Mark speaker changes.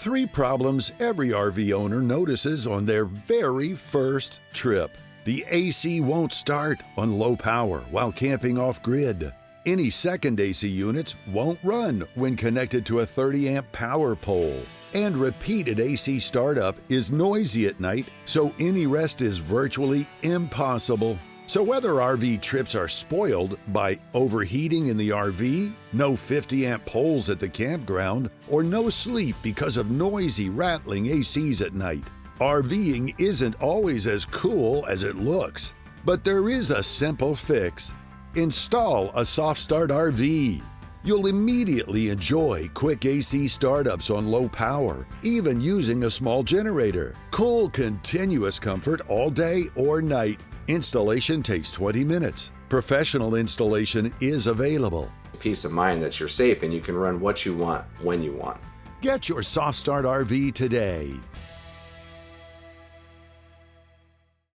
Speaker 1: 3 problems every RV owner notices on their very first trip. The AC won't start on low power while camping off-grid. Any second AC units won't run when connected to a 30-amp power pole. And repeated AC startup is noisy at night, so any rest is virtually impossible. So whether RV trips are spoiled by overheating in the RV, no 50-amp poles at the campground, or no sleep because of noisy, rattling ACs at night, RVing isn't always as cool as it looks. But there is a simple fix. Install a SoftStartRV. You'll immediately enjoy quick AC startups on low power, even using a small generator. Cool, continuous comfort all day or night. Installation takes 20 minutes. Professional installation is available.
Speaker 2: Peace of mind that you're safe and you can run what you want, when you want.
Speaker 1: Get your SoftStartRV today.